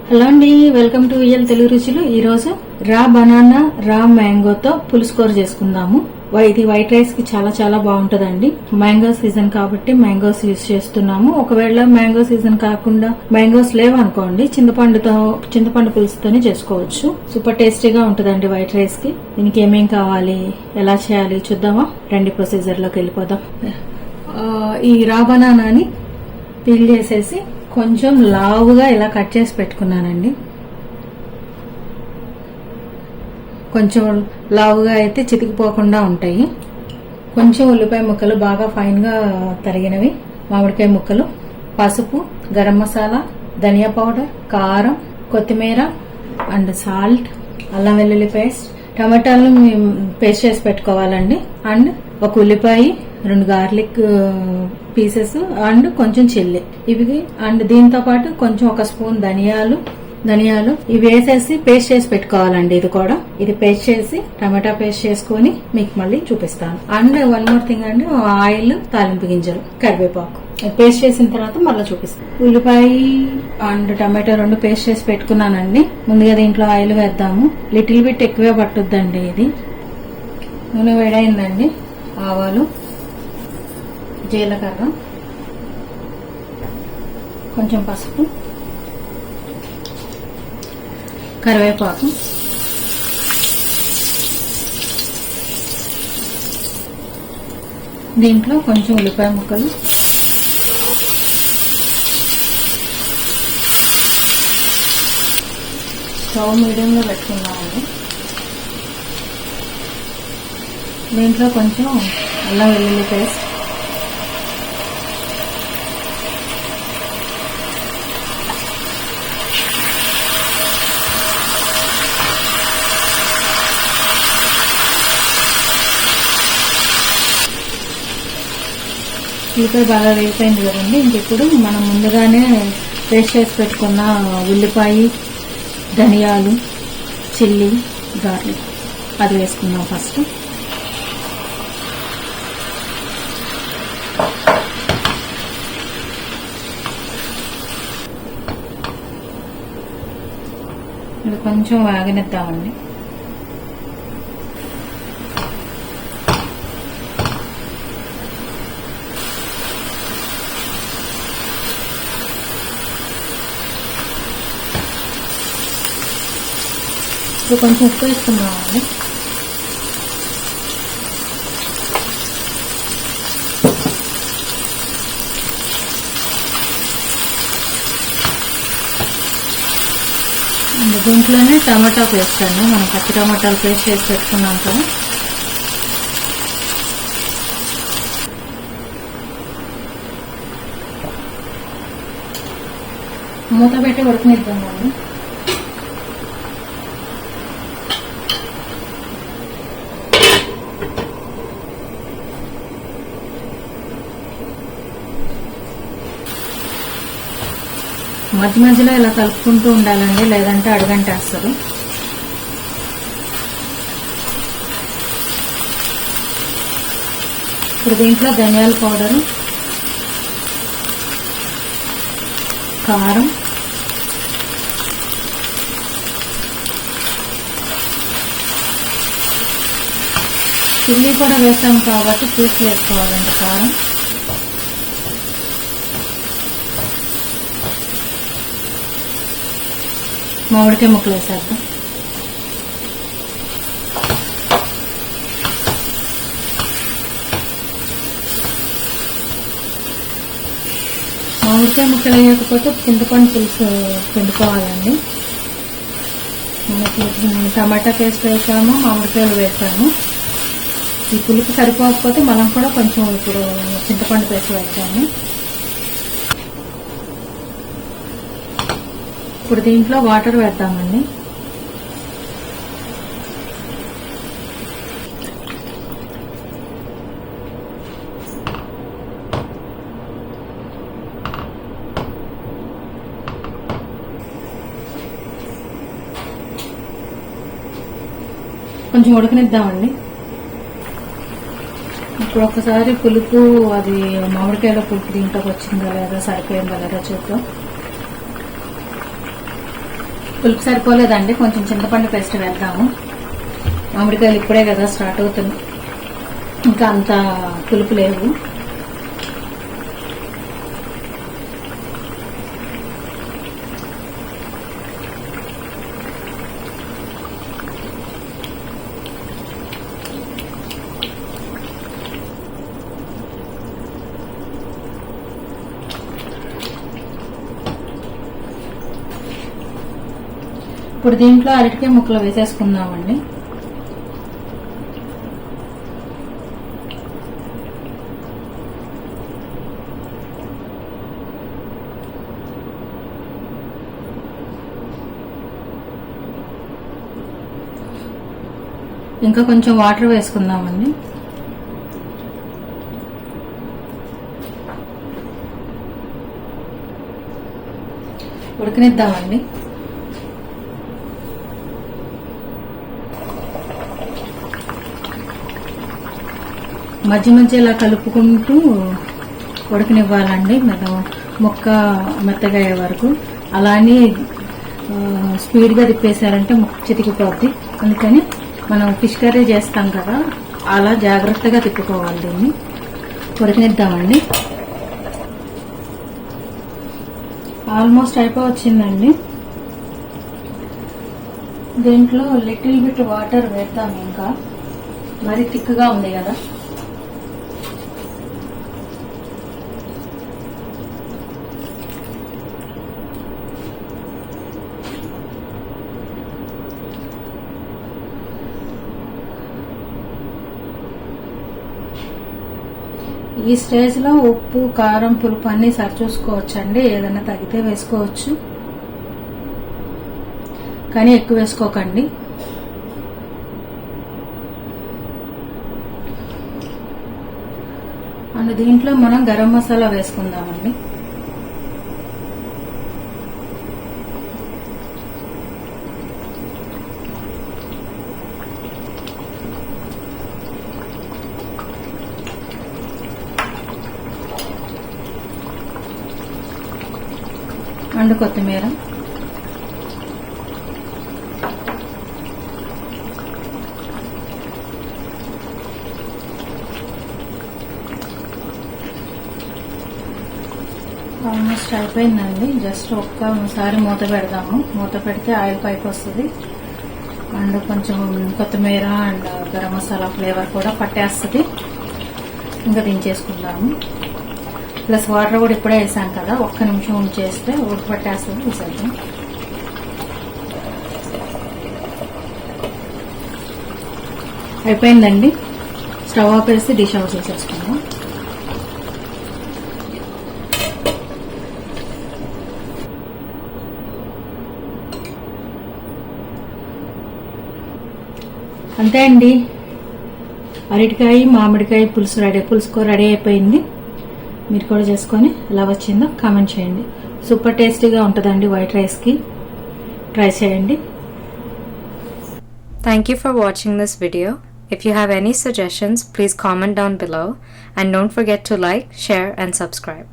Hello అండి, welcome to ఇయల్ Telugu రుచులు. ఈ రోజు రా బనానా రా మ్యాంగోతో పులుసు కూర చేసుకుందాము. ఇది వైట్ రైస్ కి చాలా చాలా బాగుంటదండి. మ్యాంగో సీజన్ కాబట్టి మ్యాంగోస్ యూజ్ చేస్తున్నాము. ఒకవేళ మ్యాంగో సీజన్ కాకుండా మ్యాంగోస్ లేవనుకోండి, చింతపండు పులుసుతోనే చేసుకోవచ్చు. సూపర్ టేస్టీగా ఉంటదండి వైట్ రైస్ కి. దీనికి ఏమేం కావాలి, ఎలా చేయాలి చూద్దామా? రండి ప్రొసీజర్ లోకి వెళ్ళిపోదాం. ఈ రా బనానాని పీల్ చేసేసి కొంచెం లావుగా ఇలా కట్ చేసి పెట్టుకున్నానండి. కొంచెం లావుగా అయితే చితికిపోకుండా ఉంటాయి. కొంచెం ఉల్లిపాయ ముక్కలు బాగా ఫైన్ గా తరిగినవి, మామిడికాయ ముక్కలు, పసుపు, గరం మసాలా, ధనియా పౌడర్, కారం, కొత్తిమీర అండ్ సాల్ట్, అల్లం వెల్లుల్లి పేస్ట్, టమాటాలను పేస్ట్ చేసి పెట్టుకోవాలండి. అండ్ ఒక ఉల్లిపాయ, 2 గార్లిక్ పీసెస్ అండ్ కొంచెం చిల్లీ ఇవి. అండ్ దీంతో పాటు కొంచెం 1 స్పూన్ ధనియాలు ఇవి వేసేసి పేస్ట్ చేసి పెట్టుకోవాలండి. ఇది పేస్ట్ చేసి టమాటా పేస్ట్ చేసుకుని మీకు మళ్ళీ చూపిస్తాను. అండ్ వన్ మోర్ థింగ్ అండి, ఆయిల్, తాలింపు గింజలు, కరివేపాకు పేస్ట్ చేసిన తర్వాత మళ్ళీ చూపిస్తాను. ఉల్లిపాయ అండ్ టమాటా 2 పేస్ట్ చేసి పెట్టుకున్నానండి. ముందుగా దీంట్లో ఆయిల్ వేద్దాము. లిటిల్ బిట్ ఎక్కువే పట్టుద్దండి ఇది. నూనె వేడైందండి. ఆవాలు, జీలకర్ర, కొంచెం పసుపు, కరివేపాకు, దీంట్లో కొంచెం ఉల్లిపాయ ముక్కలు, స్టవ్ మీడియంలో పెట్టుకున్నామండి. దీంట్లో కొంచెం అల్లం వెల్లుల్లి పేస్ట్, ఉల్లిపాయ బాగా వేగిపోయింది కదండి. ఇంకెప్పుడు మనం ముందుగానే పేస్ట్ చేసి పెట్టుకున్న ఉల్లిపాయ, ధనియాలు, చిల్లీ, గార్లిక్ అది వేసుకుందాం ఫస్ట్. ఇది కొంచెం వేగనిద్దామండి. ఇప్పుడు కొంచెం ఉప్పు వేసుకున్నామండి. దీంట్లోనే టమాటా పేస్ట్ అండి, మనం పచ్చి టమాటాలు పేస్ట్ చేసి పెట్టుకున్నాం కదా. మూత పెట్టి ఉడకనిద్దామండి. మధ్య మధ్యలో ఇలా కలుపుకుంటూ ఉండాలండి, లేదంటే అడుగంటేస్తారు. ఇప్పుడు దీంట్లో ధనియాల పౌడరు, కారం, చిల్లీ కూడా వేసాం కాబట్టి చూసి వేసుకోవాలండి. కారం, మామిడికాయ ముక్కలు వేసేద్దాం. మామిడికాయ ముక్కలు వేయకపోతే చింతపండు పులుసు పిండుకోవాలండి. మనకి టమాటా పేస్ట్ వేసాము, మామిడికాయలు వేసాము. ఈ పులుపు సరిపోకపోతే మనం కూడా కొంచెం ఇప్పుడు చింతపండు పేస్ట్ వేసాము. ఇప్పుడు దీంట్లో వాటర్ వేద్దామండి. కొంచెం ఉడకనిద్దామండి. ఇప్పుడు ఒకసారి పులుపు, అది మామిడికాయలో పులుపు దీంట్లోకి వచ్చిందా లేదా, సరిపోయిందా లేదా చూద్దాం. పులుపు సరిపోలేదండి, కొంచెం చింతపండు పేస్ట్ వేద్దాము. మామిడికాయలు ఇప్పుడే కదా స్టార్ట్ అవుతుంది, ఇంకా అంత పులుపు లేవు. ఇప్పుడు దీంట్లో అరటికాయ ముక్కలు వేసేసుకుందామండి. ఇంకా కొంచెం వాటర్ వేసుకుందామండి. ఉడకనిద్దామండి. మధ్య మధ్య ఇలా కలుపుకుంటూ ఉడకనివ్వాలండి, ముక్క మెత్తగా అయ్యే వరకు. అలానే స్పీడ్గా తిప్పేశారంటే ముక్క చితికిపోద్ది. అందుకని మనం ఫిష్ కర్రీ చేస్తాం కదా, అలా జాగ్రత్తగా తిప్పుకోవాలి. దీన్ని ఉడకనిద్దామండి. ఆల్మోస్ట్ అయిపోవచ్చిందండి. దీంట్లో లిటిల్ బిట్ వాటర్ వేద్దాం, ఇంకా మరి థిక్గా ఉంది కదా. ఈ స్టేజ్లో ఉప్పు, కారం, పులుపు అన్నీ సరి చూసుకోవచ్చండి. ఏదైనా తగ్గితే వేసుకోవచ్చు, కానీ ఎక్కువ వేసుకోకండి. అండ్ దీంట్లో మనం గరం మసాలా వేసుకుందామండి. అండ్ కొత్తిమీర. ఆల్మోస్ట్ అయిపోయిందండి. జస్ట్ ఒక్కసారి మూత పెడదాము. మూత పెడితే ఆయిల్ పైకి వస్తుంది. అండ్ కొంచెం కొత్తిమీర అండ్ గరం మసాలా ఫ్లేవర్ కూడా పట్టేస్తుంది. ఇంకా దించేసుకుందాము. ప్లస్ వాటర్ కూడా ఇప్పుడే వేసాం కదా, ఒక్క నిమిషం ఉంచేస్తే ఉడకబట్టేస్తుంది. చూసేద్దాం. అయిపోయిందండి. స్టవ్ ఆఫ్ వేసి డిష్ అవుట్ చేసేసుకుందాం. అంతే అండి, అరటికాయ మామిడికాయ పులుసు కూర రెడీ అయిపోయింది. మీరు కూడా చేసుకొని ఎలా వచ్చిందో కామెంట్ చేయండి. సూపర్ టేస్టీగా ఉంటుందండి వైట్ రైస్కి. ట్రై చేయండి. Thank you for watching this video. If you have any suggestions, please comment down below and don't forget to like, share and subscribe.